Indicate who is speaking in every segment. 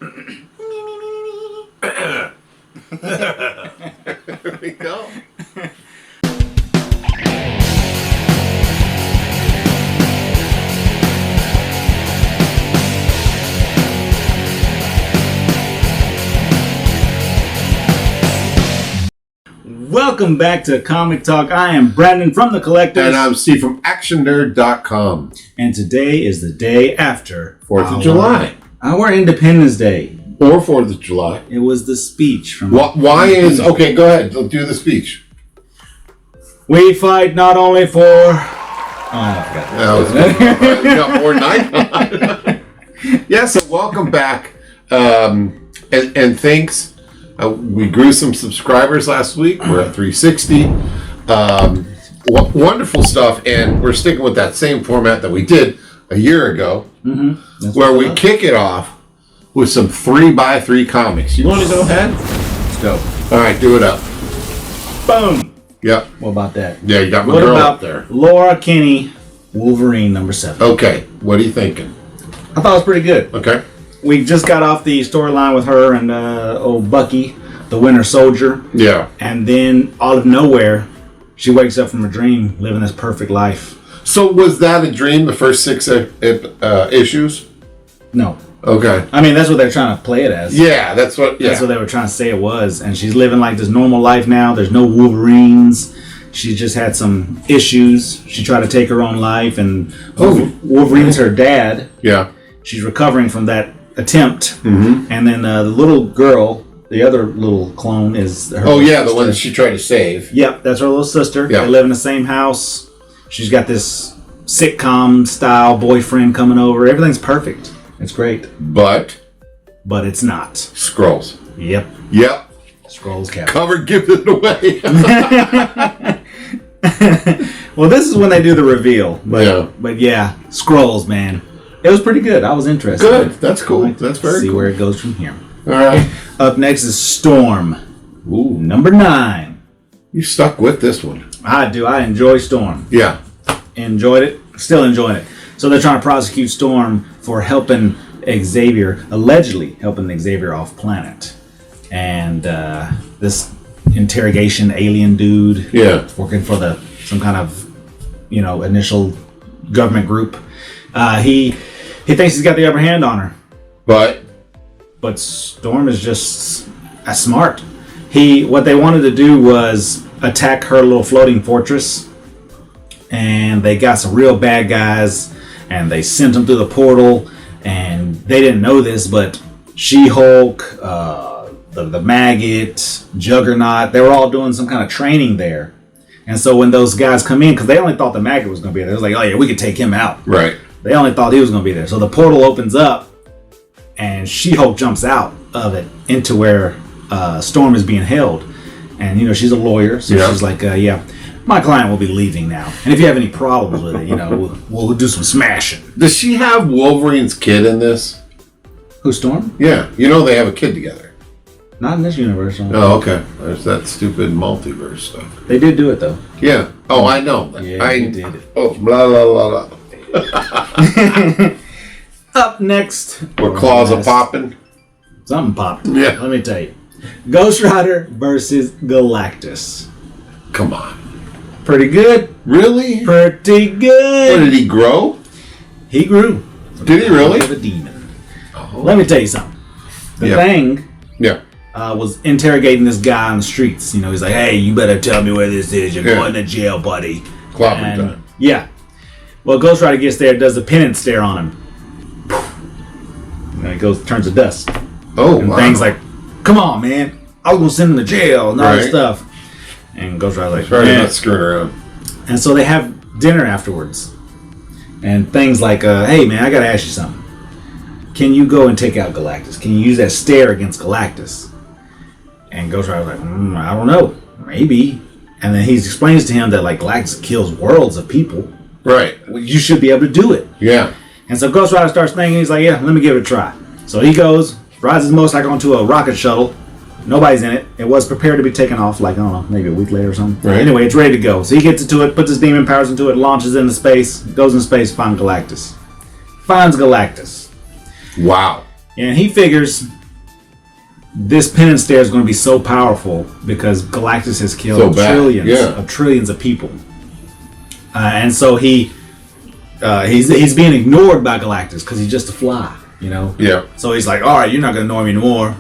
Speaker 1: There we go.
Speaker 2: Welcome back to Comic Talk. I am Brandon from The Collectors.
Speaker 1: And I'm Steve from ActionNerd.com.
Speaker 2: And today is the day after
Speaker 1: 4th of July.
Speaker 2: Our Independence Day.
Speaker 1: Or 4th of July.
Speaker 2: It was the speech from...
Speaker 1: Why is... Okay, go ahead. Do the speech.
Speaker 2: We fight not only for... Oh, I forgot.
Speaker 1: Or night. Yeah, so welcome back. And thanks. We grew some subscribers last week. We're at 360. Wonderful stuff. And we're sticking with that same format that we did a year ago. Mm-hmm. Where we kick it off with some 3x3 comics. You want to go ahead?
Speaker 2: Let's go.
Speaker 1: All right, do it up.
Speaker 2: Boom.
Speaker 1: Yep.
Speaker 2: What about that?
Speaker 1: Yeah, you got my
Speaker 2: what
Speaker 1: girl
Speaker 2: about
Speaker 1: up there.
Speaker 2: Laura Kinney, Wolverine #7.
Speaker 1: Okay, what are you thinking?
Speaker 2: I thought it was pretty good.
Speaker 1: Okay.
Speaker 2: We just got off the storyline with her and old Bucky, the Winter Soldier.
Speaker 1: Yeah.
Speaker 2: And then, out of nowhere, she wakes up from a dream, living this perfect life.
Speaker 1: So was that a dream, the first 6 issues?
Speaker 2: No.
Speaker 1: Okay.
Speaker 2: I mean, that's what they're trying to play it as.
Speaker 1: Yeah, that's what
Speaker 2: they were trying to say it was. And she's living like this normal life now. There's no Wolverines. She just had some issues. She tried to take her own life. And Wolverine's her dad.
Speaker 1: Yeah.
Speaker 2: She's recovering from that attempt.
Speaker 1: Mm-hmm.
Speaker 2: And then the little girl, the other little clone, is her
Speaker 1: sister. The one that she tried to save.
Speaker 2: Yep, that's her little sister.
Speaker 1: Yeah.
Speaker 2: They live in the same house. She's got this sitcom-style boyfriend coming over. Everything's perfect. It's great. But it's not.
Speaker 1: Scrolls.
Speaker 2: Yep. Scrolls cap.
Speaker 1: Cover, give it away.
Speaker 2: Well, this is when they do the reveal. But yeah, Scrolls, man. It was pretty good. I was interested.
Speaker 1: Good. That's cool. That's very cool.
Speaker 2: See where it goes from here.
Speaker 1: All right.
Speaker 2: Up next is Storm. Ooh, #9.
Speaker 1: You stuck with this one.
Speaker 2: I do. I enjoy Storm.
Speaker 1: Yeah.
Speaker 2: Enjoyed it. Still enjoying it. So they're trying to prosecute Storm for helping Xavier, allegedly helping Xavier off planet. And this interrogation alien dude, working for some kind of initial government group. He thinks he's got the upper hand on her. But Storm is just as smart. What they wanted to do was attack her little floating fortress. And they got some real bad guys. And they sent them through the portal. And they didn't know this, but She-Hulk, the Maggot, Juggernaut, they were all doing some kind of training there. And so when those guys come in, because they only thought the Maggot was going to be there. It was like, oh yeah, we could take him out.
Speaker 1: Right.
Speaker 2: They only thought he was going to be there. So the portal opens up, and She-Hulk jumps out of it into where Storm is being held. And, she's a lawyer, so she's like, my client will be leaving now. And if you have any problems with it, we'll do some smashing.
Speaker 1: Does she have Wolverine's kid in this?
Speaker 2: Who, Storm?
Speaker 1: Yeah. They have a kid together.
Speaker 2: Not in this universe.
Speaker 1: Oh, okay. There's that stupid multiverse stuff.
Speaker 2: They did do it, though.
Speaker 1: Yeah. Oh, I know.
Speaker 2: Yeah, they did it.
Speaker 1: Oh, blah, blah, blah, blah.
Speaker 2: Up next.
Speaker 1: Where claws are popping.
Speaker 2: Something popped.
Speaker 1: Yeah.
Speaker 2: Let me tell you. Ghost Rider versus Galactus.
Speaker 1: Come on.
Speaker 2: Pretty good.
Speaker 1: Really?
Speaker 2: Pretty good.
Speaker 1: What, did he grow?
Speaker 2: He grew.
Speaker 1: Did he really?
Speaker 2: Of a demon. Oh. Let me tell you something. The Thing was interrogating this guy on the streets. He's like, hey, you better tell me where this is. You're going to jail, buddy.
Speaker 1: Clobber time.
Speaker 2: Yeah. Well, Ghost Rider gets there, does a penance stare on him. And he turns to dust.
Speaker 1: Oh,
Speaker 2: and Thing's like, come on, man. I was going to send him to jail and all this stuff. And Ghost Rider's like,
Speaker 1: sorry, not screwing around.
Speaker 2: And so they have dinner afterwards. And Thing's like, hey, man, I got to ask you something. Can you go and take out Galactus? Can you use that stare against Galactus? And Ghost Rider's like, I don't know. Maybe. And then he explains to him that Galactus kills worlds of people.
Speaker 1: Right.
Speaker 2: Well, you should be able to do it.
Speaker 1: Yeah.
Speaker 2: And so Ghost Rider starts thinking, he's like, yeah, let me give it a try. So he goes, rides his motorcycle onto a rocket shuttle. Nobody's in it. It was prepared to be taken off, I don't know, maybe a week later or something.
Speaker 1: Right.
Speaker 2: Anyway, it's ready to go. So he gets into it, puts his demon powers into it, launches into space, goes in space, finds Galactus. Wow. And he figures this penance stare is going to be so powerful because Galactus has killed trillions of people. And so he's being ignored by Galactus because he's just a fly, you know?
Speaker 1: Yeah.
Speaker 2: So he's like, all right, you're not going to ignore me anymore.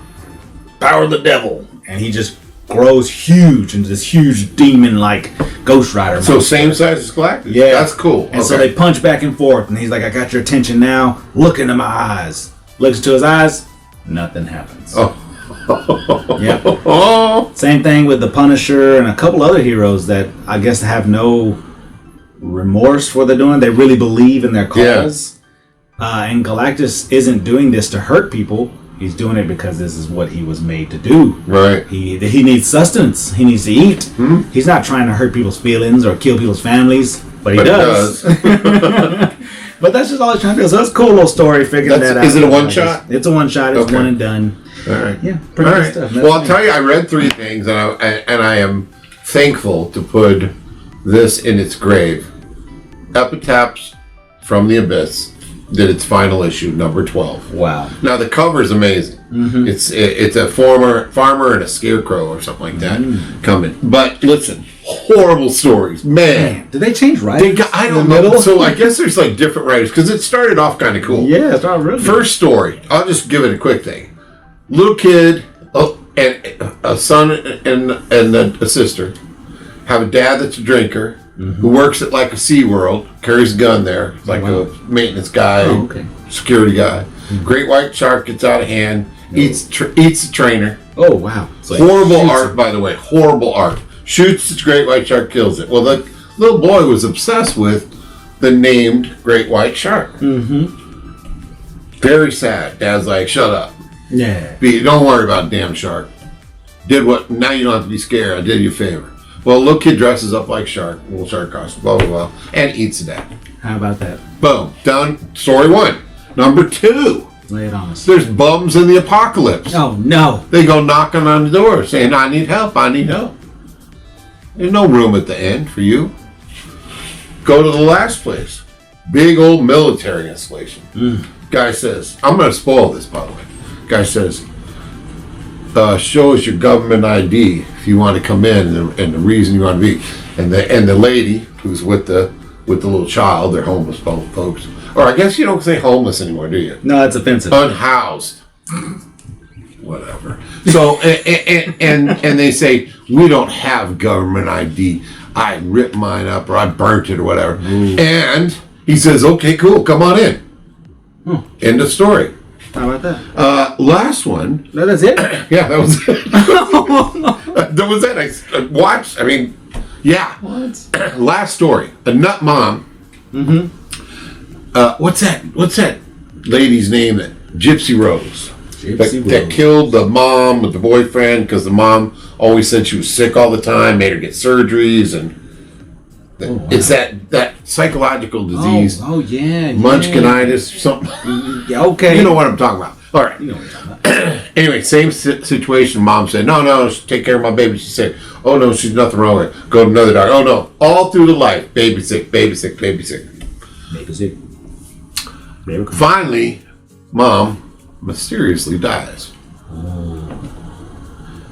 Speaker 2: Power of the devil. And he just grows huge into this huge demon-like Ghost Rider.
Speaker 1: So same size as Galactus?
Speaker 2: Yeah.
Speaker 1: That's cool.
Speaker 2: And so they punch back and forth, and he's like, I got your attention now. Look into my eyes. Looks into his eyes. Nothing happens.
Speaker 1: Oh.
Speaker 2: Yep. Same thing with the Punisher and a couple other heroes that I guess have no remorse for what they're doing. They really believe in their cause. Yeah. And Galactus isn't doing this to hurt people. He's doing it because this is what he was made to do.
Speaker 1: Right.
Speaker 2: He needs sustenance. He needs to eat. Hmm? He's not trying to hurt people's feelings or kill people's families, but he does. But that's just all he's trying to do. So that's a cool little story figuring that out.
Speaker 1: Is it a one shot?
Speaker 2: It's a one shot. It's one and done.
Speaker 1: All right.
Speaker 2: Yeah, pretty good stuff.
Speaker 1: Well, I'll tell you, I read 3 things, and I am thankful to put this in its grave. Epitaphs from the Abyss did its final issue, number 12.
Speaker 2: Wow.
Speaker 1: Now, the cover is amazing. Mm-hmm. It's a farmer and a scarecrow or something like that coming. But listen, horrible stories. Man.
Speaker 2: Did they change writers?
Speaker 1: I don't know. So I guess there's like different writers, because it started off kind of cool.
Speaker 2: Yeah, it's not really.
Speaker 1: First story, I'll just give it a quick thing. Little kid, and a son and a sister have a dad that's a drinker who works at like a SeaWorld, carries a gun there, like a maintenance guy, security guy. Great white shark gets out of hand, eats the trainer.
Speaker 2: Oh, wow.
Speaker 1: Horrible art, by the way. Horrible art. Shoots the great white shark, kills it. Well, the little boy was obsessed with the named great white shark. Mm-hmm. Very sad. Dad's like, shut up.
Speaker 2: Yeah.
Speaker 1: Don't worry about damn shark. Now you don't have to be scared. I did you a favor. Well, little kid dresses up like shark, little shark costume, blah, blah, blah, and eats the dad.
Speaker 2: How about that?
Speaker 1: Boom. Done. Story 1. Number 2.
Speaker 2: Lay it on us.
Speaker 1: There's bums in the apocalypse.
Speaker 2: Oh, no.
Speaker 1: They go knocking on the door saying, I need help, I need help. There's no room at the end for you. Go to the last place. Big old military installation. Guy says, I'm going to spoil this, by the way. Guy says, show us your government ID if you want to come in, and the reason you want to be. And the lady who's with the little child, they're homeless folks. Or I guess you don't say homeless anymore, do you?
Speaker 2: No, it's offensive.
Speaker 1: Unhoused. Whatever. So and they say, we don't have government ID. I ripped mine up, or I burnt it, or whatever. And he says, okay, cool, come on in. End of story.
Speaker 2: How about that?
Speaker 1: Last one.
Speaker 2: No, that's it?
Speaker 1: Yeah, that was it. That was it. I watched. I mean, yeah.
Speaker 2: What?
Speaker 1: Last story. A nut mom. Mm-hmm. What's that lady's name? That Gypsy Rose. That killed the mom with the boyfriend because the mom always said she was sick all the time, made her get surgeries, and it's that psychological disease.
Speaker 2: Oh yeah.
Speaker 1: Munchkinitis, something.
Speaker 2: Yeah, okay.
Speaker 1: You know what I'm talking about. All right.
Speaker 2: You know what I'm talking about.
Speaker 1: Anyway, same situation. Mom said, no, take care of my baby. She said, oh no, she's nothing wrong with it. Go to another doctor. Oh no, all through the life, baby sick, baby sick, baby sick.
Speaker 2: Baby sick. Baby sick.
Speaker 1: Finally, mom mysteriously dies.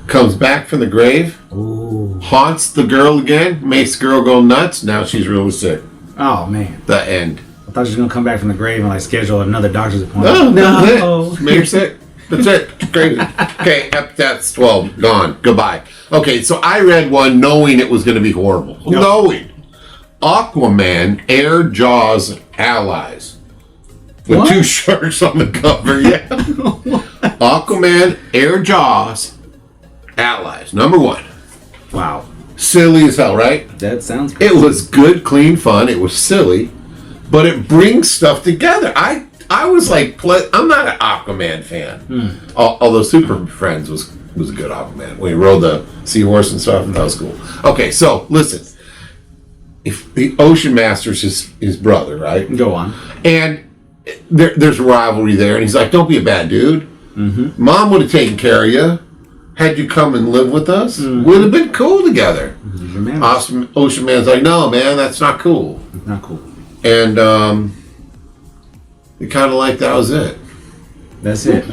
Speaker 1: Comes back from the grave, haunts the girl again, makes the girl go nuts. Now she's really sick.
Speaker 2: Oh man.
Speaker 1: The end.
Speaker 2: I thought she was gonna come back from the grave and like schedule another doctor's appointment.
Speaker 1: No. That's it. Made her sick. That's it. It's crazy. Okay, that's 12. Gone. Goodbye. Okay, so I read one knowing it was going to be horrible. Yep. Knowing. Aquaman, Air Jaws Allies. With what? 2 sharks on the cover, yeah. Aquaman, Air Jaws Allies. Number 1.
Speaker 2: Wow.
Speaker 1: Silly as hell, right?
Speaker 2: That sounds crazy.
Speaker 1: It was good, clean fun. It was silly. But it brings stuff together. I was like, I'm not an Aquaman fan. Although Super Friends was a good Aquaman. When he rode the seahorse and stuff, that was cool. Okay, so listen. If the Ocean Master's his brother, right?
Speaker 2: Go on.
Speaker 1: And there's a rivalry there, and he's like, don't be a bad dude. Mm-hmm. Mom would have taken care of you. Had you come and live with us, would have been cool together. Awesome. Ocean Man's like, no, man, that's not cool.
Speaker 2: Not cool.
Speaker 1: And it kind of like that was it.
Speaker 2: That's it.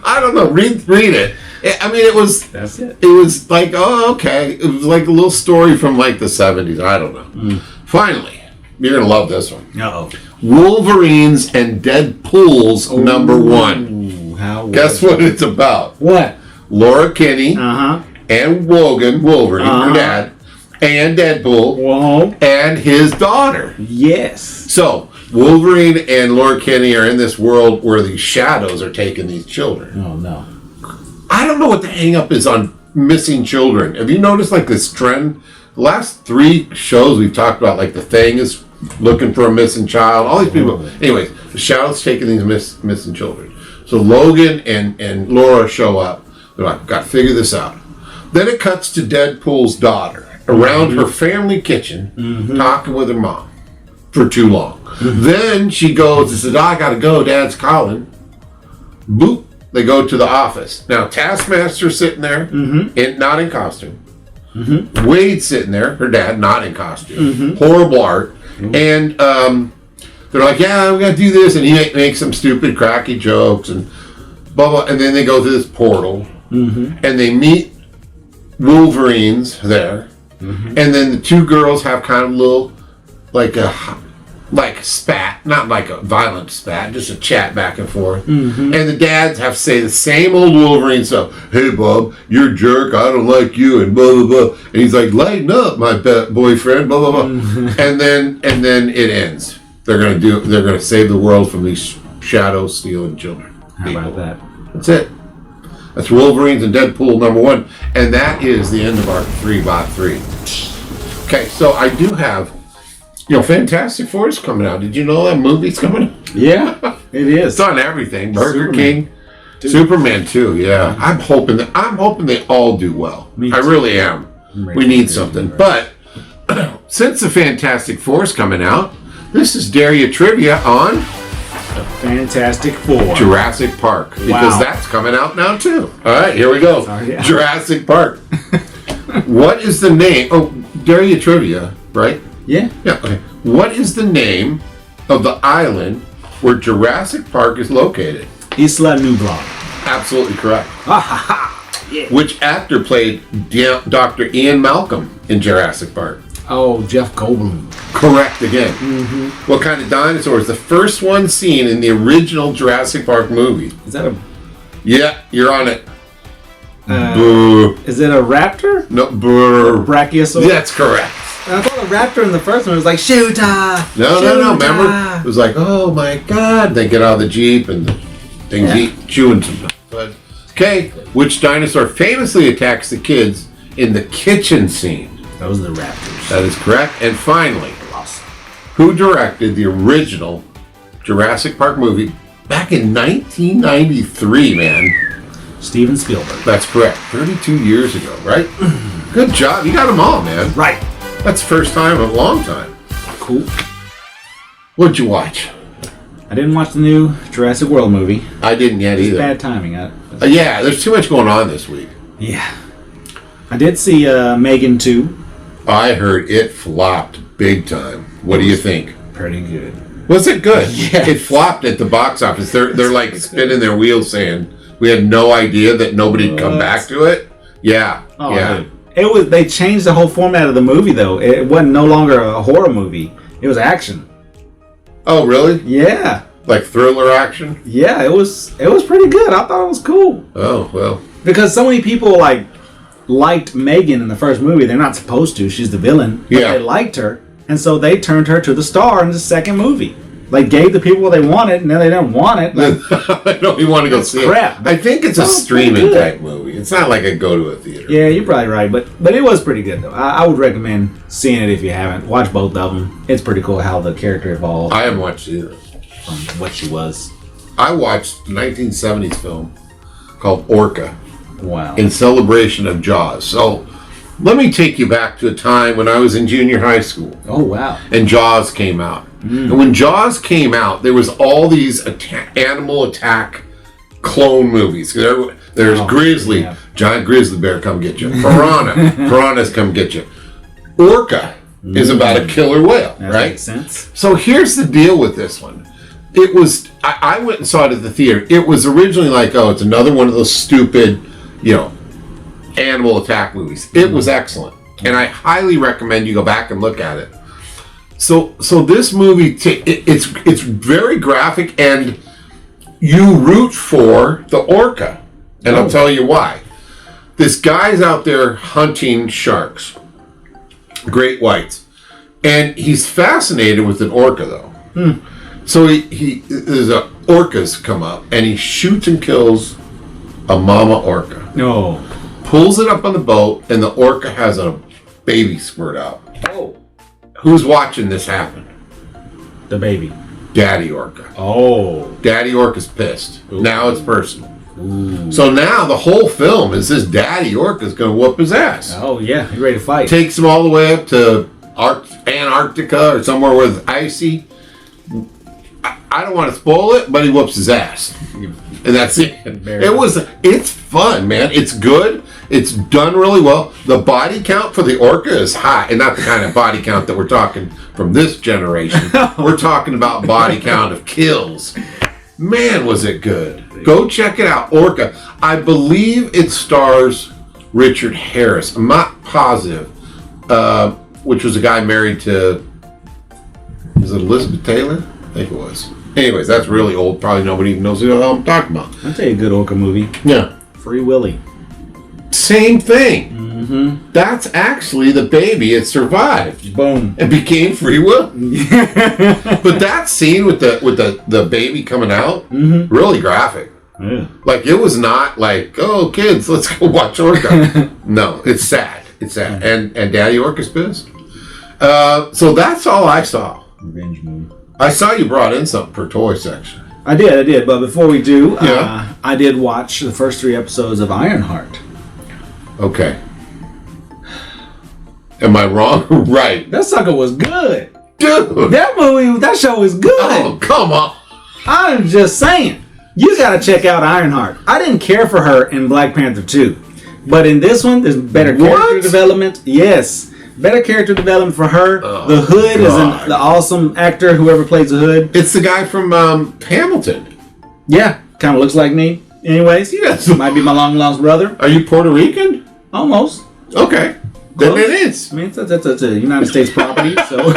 Speaker 1: I don't know. Read it. I mean, it was.
Speaker 2: That's it.
Speaker 1: It was like, oh, okay. It was like a little story from like the 70s. I don't know. Finally, you're gonna love this one.
Speaker 2: Uh-oh.
Speaker 1: Wolverines and Deadpools #1.
Speaker 2: How?
Speaker 1: Guess what it's about?
Speaker 2: What?
Speaker 1: Laura Kinney and Logan Wolverine, her dad, and Deadpool,
Speaker 2: Whoa.
Speaker 1: and his daughter.
Speaker 2: Yes.
Speaker 1: So Wolverine and Laura Kinney are in this world where these shadows are taking these children.
Speaker 2: Oh no.
Speaker 1: I don't know what the hang up is on missing children. Have you noticed like this trend? The last 3 shows we've talked about, like the Thing is looking for a missing child. All these people. Anyways, the shadows taking these missing children. So Logan and Laura show up. They're like, got to figure this out. Then it cuts to Deadpool's daughter around her family kitchen talking with her mom for too long. Then she goes and says, I got to go. Dad's calling. Boop. They go to the office. Now, Taskmaster's sitting there, not in costume. Wade's sitting there, her dad, not in costume. Horrible art. And they're like, yeah, we got to do this. And he makes some stupid, cracky jokes and blah, blah. And then they go to this portal. And they meet Wolverines there. And then the 2 girls have kind of a little, like spat, not like a violent spat, just a chat back and forth. And the dads have to say the same old Wolverine stuff. Hey, Bob, you're a jerk. I don't like you, and blah blah blah. And he's like, lighten up, my boyfriend. Blah blah blah. And then it ends. They're gonna save the world from these shadow stealing children.
Speaker 2: How about that?
Speaker 1: That's it. That's Wolverines and Deadpool #1, and that is the end of our 3x3. Okay, so I do have. Fantastic Four is coming out. Did you know that movie's coming out?
Speaker 2: Yeah, it is.
Speaker 1: It's on everything. Burger King, Superman 2. Yeah, I'm hoping they all do well. I really am. We need something. But since the Fantastic Four is coming out, this is Daria Trivia on
Speaker 2: the Fantastic Four,
Speaker 1: Jurassic Park, because that's coming out now too. All right, here we go. Jurassic Park. What is the name? Oh, Daria Trivia, right?
Speaker 2: Yeah.
Speaker 1: Yeah. Okay. What is the name of the island where Jurassic Park is located?
Speaker 2: Isla Nublar.
Speaker 1: Absolutely correct.
Speaker 2: Yeah.
Speaker 1: Which actor played Dr. Ian Malcolm in Jurassic Park?
Speaker 2: Oh, Jeff Goldblum.
Speaker 1: Correct again. What kind of dinosaur is the first one seen in the original Jurassic Park movie?
Speaker 2: Is that a?
Speaker 1: Yeah, you're on it.
Speaker 2: Is it a raptor?
Speaker 1: No, boo.
Speaker 2: Brachiosaurus?
Speaker 1: That's correct.
Speaker 2: I thought the raptor in the first one was like, shooter!
Speaker 1: No. Remember? It was like, oh my God. They get out of the Jeep and the things chewing some. But, okay, which dinosaur famously attacks the kids in the kitchen scene?
Speaker 2: Those are the raptors.
Speaker 1: That is correct. And finally, who directed the original Jurassic Park movie back in 1993, man?
Speaker 2: Steven Spielberg.
Speaker 1: That's correct. 32 years ago, right? Good job. You got them all, man.
Speaker 2: Right.
Speaker 1: That's the first time in a long time.
Speaker 2: Cool.
Speaker 1: What'd you watch?
Speaker 2: I didn't watch the new Jurassic World movie.
Speaker 1: I didn't yet either.
Speaker 2: Bad timing.
Speaker 1: Yeah, there's too much going on this week.
Speaker 2: Yeah. I did see Megan 2.
Speaker 1: I heard it flopped big time. What do you think?
Speaker 2: Pretty good.
Speaker 1: Was it good?
Speaker 2: Yeah.
Speaker 1: It flopped at the box office. They're like spinning their wheels saying, we had no idea that nobody'd come back to it. Yeah.
Speaker 2: Oh,
Speaker 1: yeah.
Speaker 2: They changed the whole format of the movie though. It wasn't no longer a horror movie. It was action.
Speaker 1: Oh, really?
Speaker 2: Yeah.
Speaker 1: Like thriller action?
Speaker 2: Yeah, it was pretty good. I thought it was cool.
Speaker 1: Oh, well.
Speaker 2: Because so many people liked Megan in the first movie. They're not supposed to. She's the villain. But they liked her. And so they turned her to the star in the second movie. Like, gave the people what they wanted, and then they didn't want it.
Speaker 1: I don't even want to go see
Speaker 2: crap.
Speaker 1: it. I think it's a streaming type movie. It's not like a go to a theater.
Speaker 2: Yeah, you're probably right. But it was pretty good, though. I would recommend seeing it if you haven't. Watch both of them. It's pretty cool how the character evolved.
Speaker 1: I haven't watched either.
Speaker 2: From what she was.
Speaker 1: I watched a 1970s film called Orca.
Speaker 2: Wow.
Speaker 1: In celebration of Jaws. So, let me take you back to a time when I was in junior high school.
Speaker 2: Oh, wow.
Speaker 1: And Jaws came out. And when Jaws came out, there was all these animal attack clone movies. There's Grizzly, giant grizzly bear come get you. Piranhas come get you. Orca is about a killer whale,
Speaker 2: that
Speaker 1: right?
Speaker 2: Makes sense.
Speaker 1: So here's the deal with this one. it was. I went and saw it at the theater. It was originally like, oh, it's another one of those stupid, animal attack movies. It was excellent, and I highly recommend you go back and look at it. So this movie, it's very graphic, and you root for the orca, and I'll tell you why. This guy's out there hunting sharks, great whites, and he's fascinated with an orca, though. So there's orcas come up, and he shoots and kills a mama orca.
Speaker 2: No.
Speaker 1: Pulls it up on the boat, and the orca has a baby squirt out.
Speaker 2: Oh.
Speaker 1: Who's watching this happen?
Speaker 2: The baby.
Speaker 1: Daddy orca.
Speaker 2: Oh.
Speaker 1: Daddy orca's pissed.
Speaker 2: Ooh.
Speaker 1: Now it's personal.
Speaker 2: Ooh.
Speaker 1: So now the whole film is this daddy orca's going to whoop his ass.
Speaker 2: Oh, yeah. He's ready to fight.
Speaker 1: Takes him all the way up to Antarctica or somewhere where it's icy. I don't want to spoil it, but he whoops his ass. And that's it. It's fun, man. It's good. It's done really well. The body count for the orca is high. And not the kind of body count that we're talking from this generation. We're talking about body count of kills. Man, was it good. Go check it out. Orca. I believe it stars Richard Harris. I'm not positive. Which was a guy married to... Is it Elizabeth Taylor? I think it was. Anyways, that's really old. Probably nobody even knows who the hell I'm talking about.
Speaker 2: I'll tell you a good orca movie.
Speaker 1: Yeah.
Speaker 2: Free Willy.
Speaker 1: Same thing.
Speaker 2: Mm-hmm.
Speaker 1: That's actually the baby. It survived.
Speaker 2: Boom.
Speaker 1: It became Free Will. But that scene with the baby coming out, really graphic.
Speaker 2: Yeah.
Speaker 1: Like, it was not like, oh, kids, let's go watch Orca. No, it's sad. It's sad. And Daddy Orca's pissed. So that's all I saw.
Speaker 2: Revenge movie.
Speaker 1: I saw you brought in something for toy section.
Speaker 2: I did. But before we do, I did watch the first 3 episodes of Ironheart.
Speaker 1: Okay. Am I wrong? Right.
Speaker 2: That sucker was good.
Speaker 1: Dude.
Speaker 2: That show is good.
Speaker 1: Oh, come on.
Speaker 2: I'm just saying. You gotta check out Ironheart. I didn't care for her in Black Panther 2. But in this one, there's better character development. Yes. Better character development for her.
Speaker 1: Oh,
Speaker 2: the Hood is the awesome actor, whoever plays the Hood.
Speaker 1: It's the guy from Hamilton.
Speaker 2: Yeah, kind of looks like me. Anyways,
Speaker 1: yes.
Speaker 2: Might be my long lost brother.
Speaker 1: Are you Puerto Rican?
Speaker 2: Almost.
Speaker 1: Okay. Then it is.
Speaker 2: I mean, that's a United States property, so.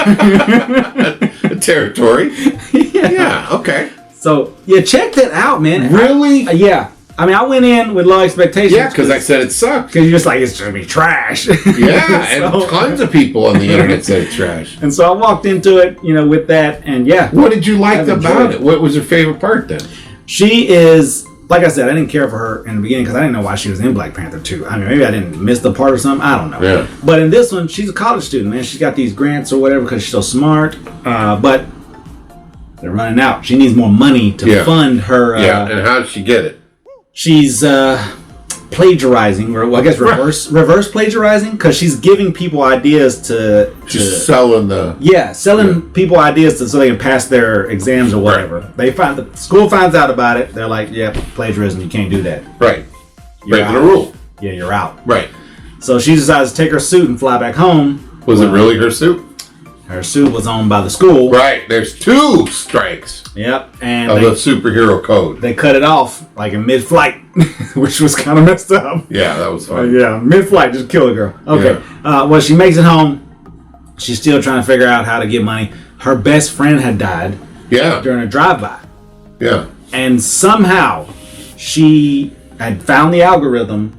Speaker 1: A territory. Yeah, okay.
Speaker 2: So, yeah, check that out, man.
Speaker 1: Really?
Speaker 2: Yeah. I mean, I went in with low expectations.
Speaker 1: Yeah, because I said it sucked.
Speaker 2: Because you're just like, it's going to be trash.
Speaker 1: Yeah, and tons of people on the internet said it's trash.
Speaker 2: And so I walked into it, with that, and yeah.
Speaker 1: What did you like about it? What was your favorite part then?
Speaker 2: She is, like I said, I didn't care for her in the beginning because I didn't know why she was in Black Panther 2. I mean, maybe I didn't miss the part or something. I don't know.
Speaker 1: Yeah.
Speaker 2: But in this one, she's a college student, man. She's got these grants or whatever because she's so smart. But they're running out. She needs more money to fund her.
Speaker 1: And how did she get it?
Speaker 2: She's plagiarizing, or I guess reverse plagiarizing, because she's giving people ideas to
Speaker 1: selling
Speaker 2: people ideas so they can pass their exams or whatever. Right. The school finds out about it. They're like, "Yeah, plagiarism. You can't do that."
Speaker 1: Right. Breaking the rule.
Speaker 2: Yeah, you're out.
Speaker 1: Right.
Speaker 2: So she decides to take her suit and fly back home.
Speaker 1: Was it really her suit?
Speaker 2: Her suit was owned by the school.
Speaker 1: Right. There's 2 strikes.
Speaker 2: Yep. And
Speaker 1: of the superhero code.
Speaker 2: They cut it off like in mid-flight, which was kind of messed up.
Speaker 1: Yeah, that was fun.
Speaker 2: Yeah, mid-flight, just kill a girl. Okay. Yeah. Well, she makes it home. She's still trying to figure out how to get money. Her best friend had died.
Speaker 1: Yeah.
Speaker 2: During a drive-by.
Speaker 1: Yeah.
Speaker 2: And somehow she had found the algorithm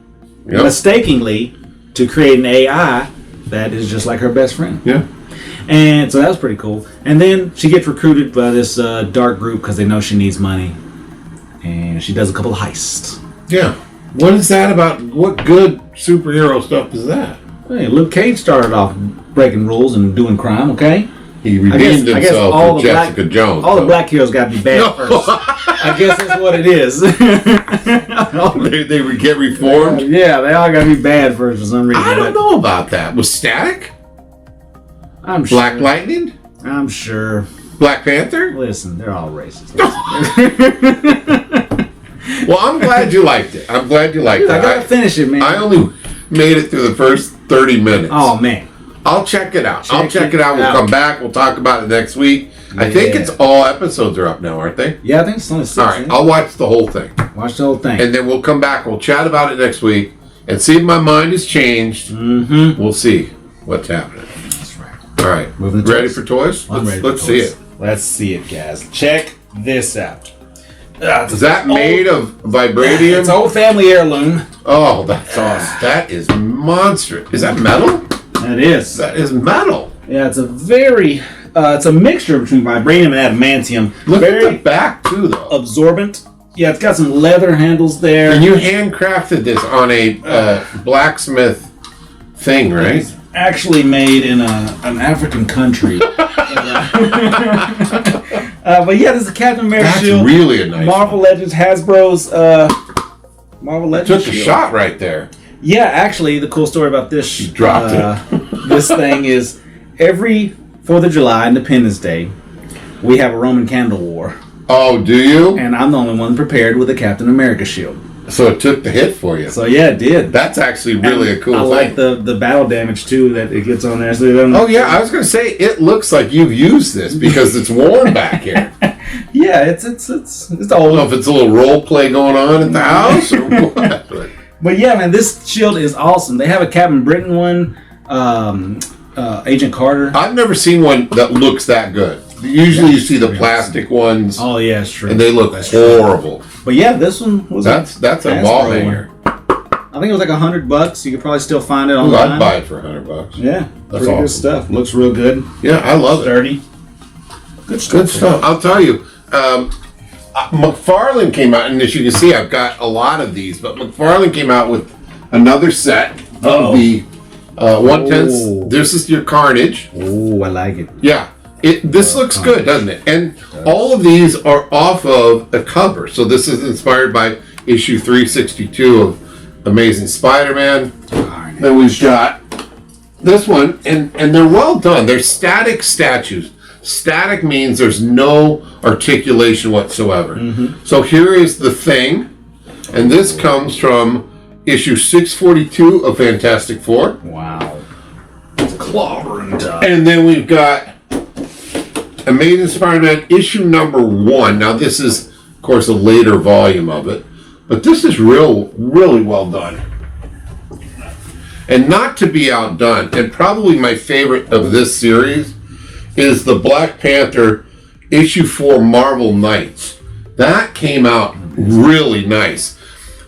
Speaker 2: mistakenly to create an AI that is just like her best friend.
Speaker 1: Yeah.
Speaker 2: And so that was pretty cool. And then she gets recruited by this dark group because they know she needs money. And she does a couple of heists.
Speaker 1: Yeah. What is that about? What good superhero stuff is that?
Speaker 2: Hey, Luke Cage started off breaking rules and doing crime, okay?
Speaker 1: He redeemed himself with Jessica Jones.
Speaker 2: All the black heroes got to be bad first. I guess that's what it is.
Speaker 1: They would get reformed?
Speaker 2: Yeah, they all got to be bad first for some reason.
Speaker 1: I don't know about that. Was Static?
Speaker 2: I'm sure.
Speaker 1: Black Lightning?
Speaker 2: I'm sure.
Speaker 1: Black Panther?
Speaker 2: Listen, they're all racist.
Speaker 1: Well, I'm glad you liked it. I'm glad you liked it.
Speaker 2: I gotta finish it, man.
Speaker 1: I only made it through the first 30 minutes.
Speaker 2: Oh, man.
Speaker 1: I'll check it out. I'll check it out. We'll come back. We'll talk about it next week. I think it's all episodes are up now, aren't they?
Speaker 2: Yeah, I think it's only 6.
Speaker 1: All right, I'll watch the whole thing.
Speaker 2: Watch the whole thing.
Speaker 1: And then we'll come back. We'll chat about it next week and see if my mind has changed.
Speaker 2: Mm-hmm.
Speaker 1: We'll see what's happening.
Speaker 2: That's right.
Speaker 1: All right.
Speaker 2: Moving the
Speaker 1: ready
Speaker 2: toys.
Speaker 1: for toys?
Speaker 2: I'm ready.
Speaker 1: Let's see it.
Speaker 2: Let's see it, guys. Check this out.
Speaker 1: Is that made of vibranium?
Speaker 2: It's an old family heirloom.
Speaker 1: Oh, that's awesome. That is monstrous. Is that metal?
Speaker 2: That is.
Speaker 1: That is metal.
Speaker 2: Yeah, it's a very... it's a mixture between vibranium and adamantium.
Speaker 1: Look
Speaker 2: very
Speaker 1: at the back, too, though.
Speaker 2: absorbent. Yeah, it's got some leather handles there.
Speaker 1: And you handcrafted this on a blacksmith thing, right?
Speaker 2: It's actually made in an African country. But yeah, this is a Captain America
Speaker 1: That's
Speaker 2: shield.
Speaker 1: really a nice
Speaker 2: Marvel
Speaker 1: one.
Speaker 2: Legends, Hasbro's Marvel Legends
Speaker 1: Took a
Speaker 2: shield.
Speaker 1: shot right there.
Speaker 2: Yeah, actually, the cool story about this
Speaker 1: Dropped it.
Speaker 2: this thing is every 4th of July, Independence Day, we have a Roman candle war.
Speaker 1: Oh, do you?
Speaker 2: And I'm the only one prepared with a Captain America shield.
Speaker 1: So it took the hit for you.
Speaker 2: So yeah, it did.
Speaker 1: That's actually really
Speaker 2: And
Speaker 1: a cool
Speaker 2: I
Speaker 1: thing.
Speaker 2: like the battle damage too that it gets on there. So they don't
Speaker 1: Oh yeah, I was going to say it looks like you've used this because it's worn back here.
Speaker 2: yeah, it's old.
Speaker 1: I don't know if it's a little role play going on at the house or what.
Speaker 2: But yeah, man, this shield is awesome. They have a Captain Britain one, Agent Carter.
Speaker 1: I've never seen one that looks that good. Usually you see the plastic ones
Speaker 2: Oh yeah, it's true.
Speaker 1: and they look horrible.
Speaker 2: But yeah, this one was
Speaker 1: That's a
Speaker 2: Hasbro
Speaker 1: wall
Speaker 2: one.
Speaker 1: hanger.
Speaker 2: I think it was like $100. You could probably still find it
Speaker 1: Ooh,
Speaker 2: online.
Speaker 1: I'd buy it for $100.
Speaker 2: Yeah,
Speaker 1: That's
Speaker 2: pretty
Speaker 1: awesome.
Speaker 2: good stuff. Looks real good.
Speaker 1: Yeah, I love it.
Speaker 2: Sturdy. Good stuff.
Speaker 1: Good stuff. I'll tell you, McFarlane came out, and as you can see, I've got a lot of these, but McFarlane came out with another set of the 1/10. This is your Carnage.
Speaker 2: Oh, I like it.
Speaker 1: Yeah. This looks good, doesn't it? And all of these are off of a cover. So this is inspired by issue 362 of Amazing Spider-Man. Then we've got this one, and they're well done. They're static statues. Static means there's no articulation whatsoever. So here is the Thing, and this comes from issue 642 of Fantastic Four.
Speaker 2: Wow. It's clobbering tough.
Speaker 1: And then we've got Amazing Spider-Man issue number 1. Now this is, of course, a later volume of it, but this is really well done. And not to be outdone, and probably my favorite of this series is the Black Panther issue 4 Marvel Knights. That came out really nice.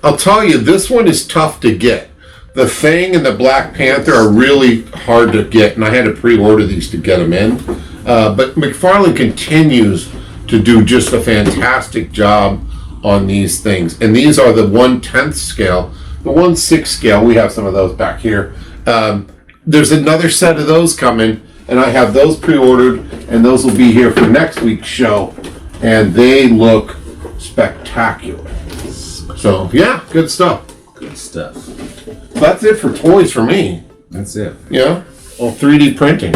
Speaker 1: I'll tell you, this one is tough to get. The Thing and the Black Panther are really hard to get, and I had to pre-order these to get them in. But McFarlane continues to do just a fantastic job on these things. And these are the 1/10 scale. The 1/6 scale, we have some of those back here. There's another set of those coming, and I have those pre-ordered, and those will be here for next week's show. And they look spectacular. So, yeah, good stuff.
Speaker 2: Good stuff.
Speaker 1: That's it for toys for me.
Speaker 2: That's it.
Speaker 1: Yeah. Well, 3D printing.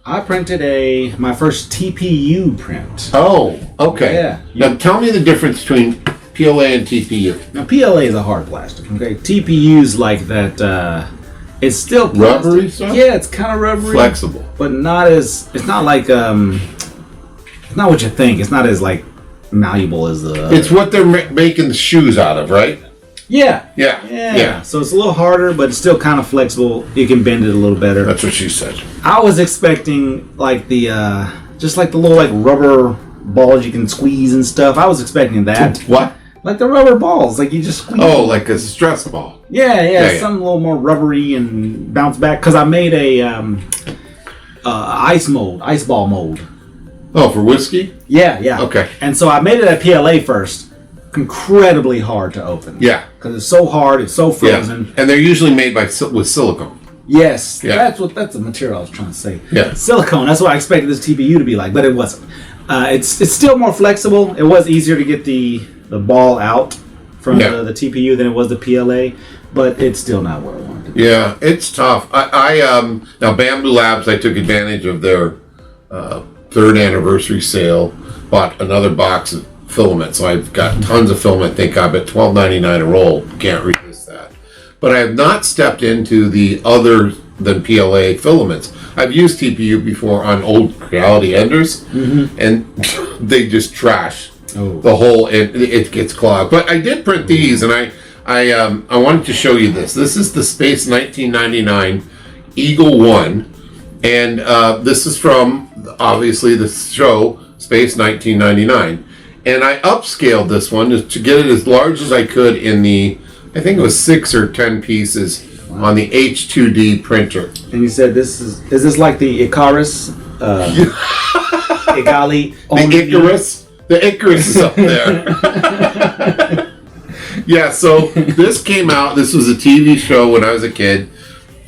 Speaker 2: I printed my first TPU print.
Speaker 1: Oh, okay.
Speaker 2: Yeah.
Speaker 1: Now tell me the difference between PLA and TPU.
Speaker 2: Now PLA is a hard plastic. Okay, TPU's like that. It's still plastic.
Speaker 1: Rubbery stuff?
Speaker 2: Yeah, it's kind of rubbery,
Speaker 1: Flexible.
Speaker 2: but not as. It's not like It's not what you think. It's not as like malleable as the.
Speaker 1: It's what they're making the shoes out of, right?
Speaker 2: Yeah.
Speaker 1: Yeah.
Speaker 2: So it's a little harder, but it's still kind of flexible. You can bend it a little better.
Speaker 1: That's what she said.
Speaker 2: I was expecting like the just like the little like rubber balls you can squeeze and stuff. I was expecting that.
Speaker 1: What?
Speaker 2: Like the rubber balls, like you just squeeze.
Speaker 1: Oh, like a stress ball.
Speaker 2: Yeah. Something a little more rubbery and bounce back. Because I made a ice ball mold.
Speaker 1: Oh, for whiskey?
Speaker 2: Yeah.
Speaker 1: Okay.
Speaker 2: And so I made it at PLA first. Incredibly hard to open.
Speaker 1: Yeah.
Speaker 2: Because it's so hard, it's so frozen.
Speaker 1: Yeah. And they're usually made with silicone.
Speaker 2: Yes.
Speaker 1: Yeah.
Speaker 2: That's the material I was trying to say.
Speaker 1: Yeah.
Speaker 2: Silicone. That's what I expected this TPU to be like, but it wasn't. It's still more flexible. It was easier to get the ball out from the TPU than it was the PLA, but it's still not where I wanted to be.
Speaker 1: Yeah, it's tough. I now Bamboo Labs, I took advantage of their 3rd anniversary sale, bought another box of filament, so I've got tons of filament. Thank God, but $12.99 a roll, can't resist that. But I have not stepped into the other than PLA filaments. I I've used TPU before on old Reality Enders, and they just trash the whole. It gets clogged. But I did print these, and I wanted to show you this. This is the Space 1999 Eagle One, and this is from obviously the show Space 1999. And I upscaled this one to get it as large as I could in the, I think it was 6 or 10 pieces on the H2D printer.
Speaker 2: And you said is this like the Icarus? Igali?
Speaker 1: The Icarus? The Icarus is up there. Yeah, so this came out, this was a TV show when I was a kid.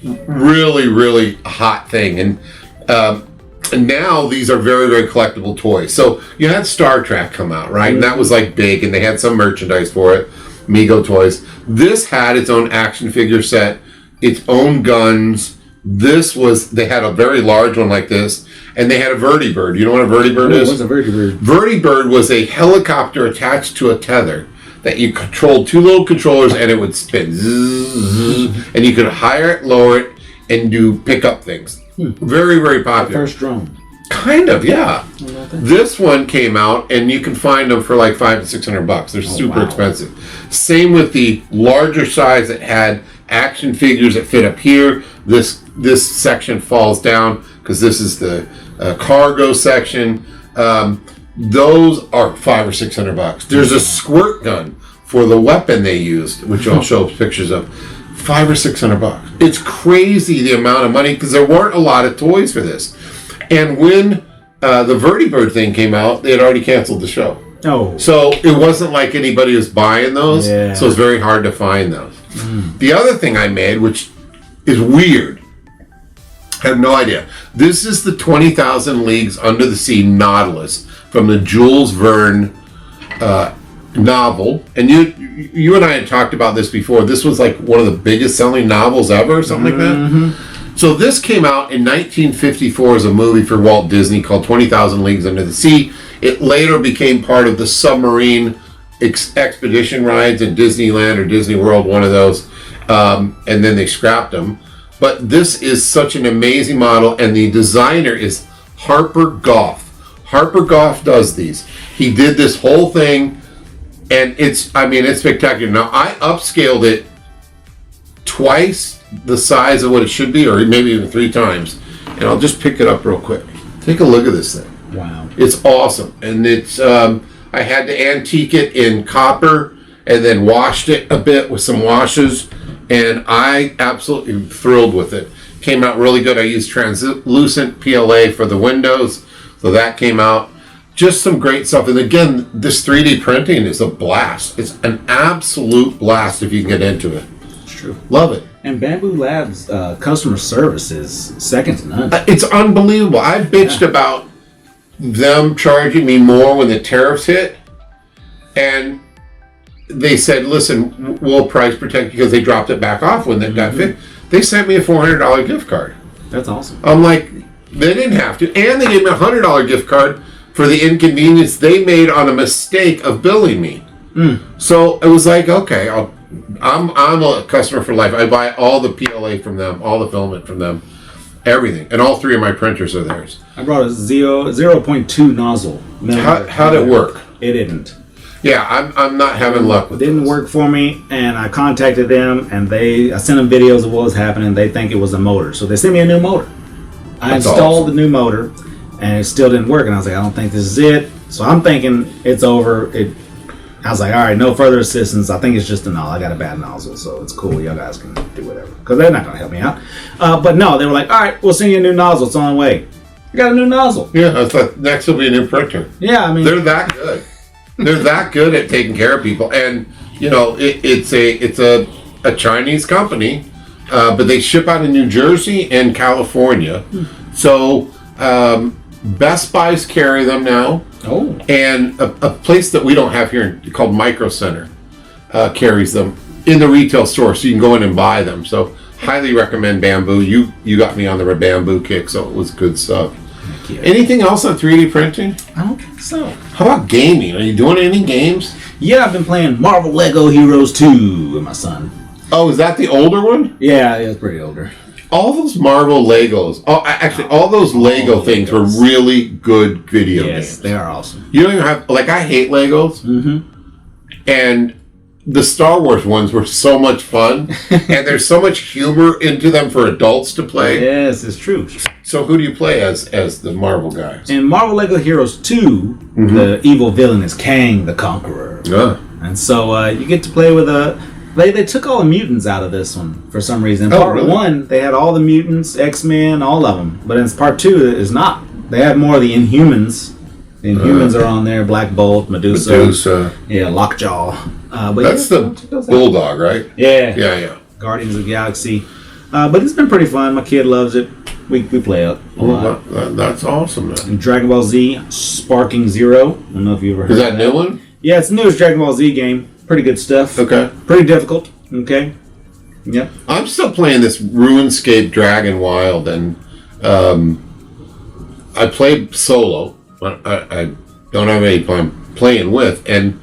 Speaker 1: Really, really hot thing. And now these are very, very collectible toys. So you had Star Trek come out, right? And that was like big, and they had some merchandise for it. Mego toys. This had its own action figure set, its own guns. They had a very large one like this, and they had a vertibird. You know what a vertibird is?
Speaker 2: What's a vertibird?
Speaker 1: Vertibird was a helicopter attached to a tether that you controlled 2 little controllers, and it would spin. And you could higher it, lower it, and do pick up things. Very, very popular.
Speaker 2: The first drone.
Speaker 1: Kind of, yeah. This one came out, and you can find them for like $500 to $600. They're super expensive. Same with the larger size that had action figures that fit up here. This section falls down because this is the cargo section. Those are $500 or $600. There's a squirt gun for the weapon they used, which I'll show pictures of. $500 or $600. It's crazy the amount of money because there weren't a lot of toys for this. And when the Vertibird thing came out, they had already canceled the show.
Speaker 2: Oh.
Speaker 1: So it wasn't like anybody was buying those.
Speaker 2: Yeah.
Speaker 1: So it's very hard to find those. The other thing I made, which is weird, I have no idea. This is the 20,000 Leagues Under the Sea Nautilus from the Jules Verne novel. And you and I had talked about this before. This was like one of the biggest selling novels ever, something like that. So this came out in 1954 as a movie for Walt Disney called 20,000 Leagues Under the Sea. It later became part of the submarine expedition rides in Disneyland or Disney World, one of those. And then they scrapped them. But this is such an amazing model, and the designer is HarperGOFF. HarperGOFF does these. He did this whole thing, and it's spectacular. Now, I upscaled it twice the size of what it should be, or maybe even 3 times. And I'll just pick it up real quick. Take a look at this thing.
Speaker 2: Wow.
Speaker 1: It's awesome. And it's I had to antique it in copper and then washed it a bit with some washes, and I absolutely thrilled with it. Came out really good. I used translucent PLA for the windows, so that came out. Just some great stuff. And again, this 3D printing is a blast. It's an absolute blast if you can get into it.
Speaker 2: It's true.
Speaker 1: Love it.
Speaker 2: And Bamboo Labs customer service is second to none.
Speaker 1: It's unbelievable. I bitched about them charging me more when the tariffs hit, and they said, listen, we'll price protect you, because they dropped it back off when that got fit. They sent me a $400 gift card.
Speaker 2: That's awesome.
Speaker 1: I'm like, they didn't have to. And they gave me a $100 gift card for the inconvenience they made on a mistake of billing me. So it was like, okay, I'm a customer for life. I buy all the PLA from them, all the filament from them, everything. And all 3 of my printers are theirs.
Speaker 2: I brought a 0.2 nozzle.
Speaker 1: How'd it work?
Speaker 2: It didn't.
Speaker 1: Yeah, I'm not having luck with
Speaker 2: it. Didn't work for me, and I contacted them, and I sent them videos of what was happening. They think it was a motor, so they sent me a new motor. I installed the new motor, and it still didn't work. And I was like, I don't think this is it. So I'm thinking it's over. I was like, all right, no further assistance. I think it's just a nozzle. I got a bad nozzle, so it's cool. Y'all guys can do whatever, because they're not going to help me out. But no, they were like, all right, we'll send you a new nozzle. It's on the way. I got a new nozzle.
Speaker 1: Yeah, I thought next will be a new printer.
Speaker 2: Yeah, I mean,
Speaker 1: they're that good. They're that good at taking care of people, and you know, it's a Chinese company, but they ship out in New Jersey and California. So Best Buys carry them now.
Speaker 2: Oh. And
Speaker 1: a place that we don't have here called Micro Center carries them in the retail store, so you can go in and buy them. So highly recommend Bamboo. You got me on the Bamboo kick, so it was good stuff. Anything else on 3D printing?
Speaker 2: I don't think so.
Speaker 1: How about gaming? Are you doing any games?
Speaker 2: Yeah, I've been playing Marvel Lego Heroes 2 with my son.
Speaker 1: Oh, is that the older one?
Speaker 2: Yeah, it's pretty older.
Speaker 1: all those Marvel Legos. Actually, all those Lego things were really good video games.
Speaker 2: Yes, they are awesome.
Speaker 1: You don't even have I hate Legos, and the Star Wars ones were so much fun, and there's so much humor into them for adults to play.
Speaker 2: Yes, it's true.
Speaker 1: So who do you play as the Marvel guys?
Speaker 2: In Marvel Lego Heroes 2, the evil villain is Kang the Conqueror.
Speaker 1: Yeah.
Speaker 2: And so you get to play with They took all the mutants out of this one for some reason. In part 1, they had all the mutants, X-Men, all of them. But in part 2, it is not. They have more of the Inhumans. The Inhumans are on there. Black Bolt, Medusa. Yeah, Lockjaw. But
Speaker 1: that's the Bulldog, right?
Speaker 2: Yeah.
Speaker 1: Yeah.
Speaker 2: Guardians of the Galaxy. But it's been pretty fun. My kid loves it. We play it a lot.
Speaker 1: That's awesome, man.
Speaker 2: And Dragon Ball Z, Sparking Zero. I don't know if you ever heard
Speaker 1: of that. Is that a new one?
Speaker 2: Yeah, it's the newest Dragon Ball Z game. Pretty good stuff.
Speaker 1: Okay.
Speaker 2: Pretty difficult. Okay. Yep.
Speaker 1: I'm still playing this RuneScape Dragon Wild, and I played solo. I don't have anybody I'm playing with, and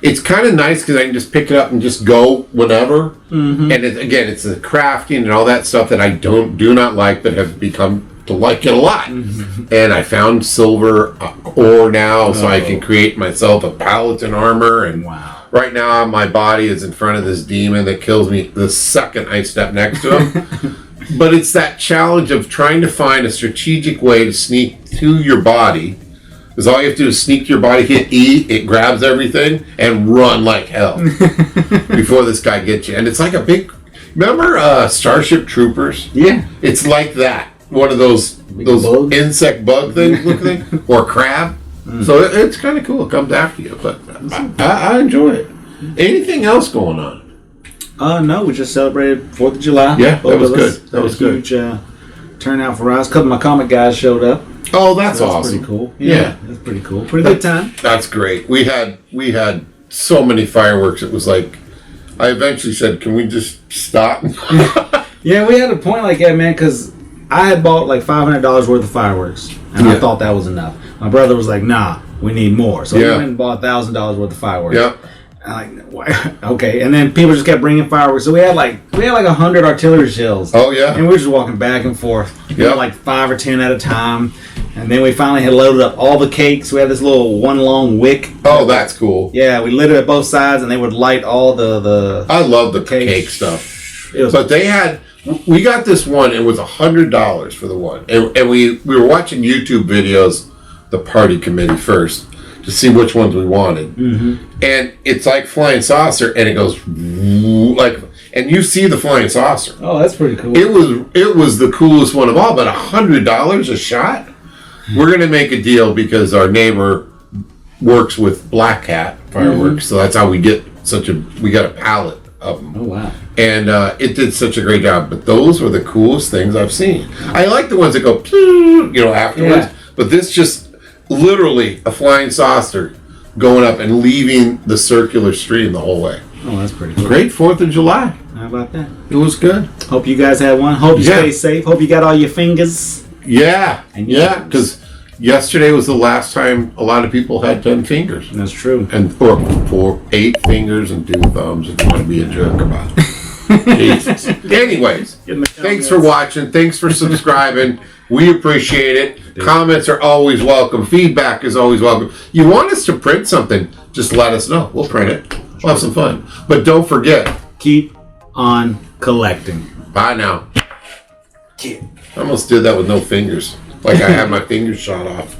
Speaker 1: it's kind of nice because I can just pick it up and just go whenever. And it's the crafting and all that stuff that I do not like, but have become to like it a lot. And I found silver ore now, so I can create myself a paladin armor. And right now, my body is in front of this demon that kills me the second I step next to him. But it's that challenge of trying to find a strategic way to sneak to your body. Because all you have to do is sneak to your body, hit E, it grabs everything, and run like hell before this guy gets you. And it's like a big... Remember Starship Troopers?
Speaker 2: Yeah.
Speaker 1: It's like that. One of those insect bug things looking thing, or crab. So it's kind of cool. It comes after you, but I enjoy it. Anything else going on?
Speaker 2: No, we just celebrated 4th of July.
Speaker 1: Yeah, that was good. That was good.
Speaker 2: Huge turnout for us. A couple of my comic guys showed up.
Speaker 1: Oh, that's awesome.
Speaker 2: Pretty cool. Yeah, that's pretty cool. Pretty good time.
Speaker 1: That's great. We had so many fireworks. It was like I eventually said, "Can we just stop?"
Speaker 2: Yeah, we had a point like that, man, because I had bought like $500 worth of fireworks, and I thought that was enough. My brother was like, "Nah, we need more." So we went and bought $1,000 worth of fireworks.
Speaker 1: Yeah.
Speaker 2: I'm like, why? Okay, and then people just kept bringing fireworks. So we had like 100 artillery shells.
Speaker 1: Oh yeah.
Speaker 2: And we were just walking back and forth.
Speaker 1: Yeah.
Speaker 2: Like 5 or 10 at a time. And then we finally had loaded up all the cakes. We had this little one long wick.
Speaker 1: Oh, that's cool.
Speaker 2: Yeah, we lit it at both sides, and they would light all the
Speaker 1: I love the cake stuff. But we got this one. It was $100 for the one, and we were watching YouTube videos, the party committee first, to see which ones we wanted. And it's like flying saucer, and it goes like, and you see the flying saucer.
Speaker 2: Oh, that's pretty cool.
Speaker 1: It was the coolest one of all, but $100 a shot. We're gonna make a deal because our neighbor works with Black Hat fireworks, so that's how we get we got a pallet of them.
Speaker 2: Oh wow!
Speaker 1: And it did such a great job. But those were the coolest things I've seen. I like the ones that go, afterwards. But this just literally a flying saucer going up and leaving the circular stream the whole way.
Speaker 2: Oh, that's pretty cool.
Speaker 1: Great 4th of July.
Speaker 2: How about that?
Speaker 1: It was good.
Speaker 2: Hope you guys had one. Hope you stay safe. Hope you got all your fingers.
Speaker 1: Yeah, because yesterday was the last time a lot of people had 10 fingers.
Speaker 2: That's true.
Speaker 1: Or 8 fingers and 2 thumbs if you want to be a jerk about it. Jesus. Anyways, thanks for watching. Thanks for subscribing. We appreciate it. Comments are always welcome. Feedback is always welcome. You want us to print something, just let us know. We'll print it. We'll have some fun. But don't forget,
Speaker 2: keep on collecting.
Speaker 1: Bye now. I almost did that with no fingers. Like I had my fingers shot off.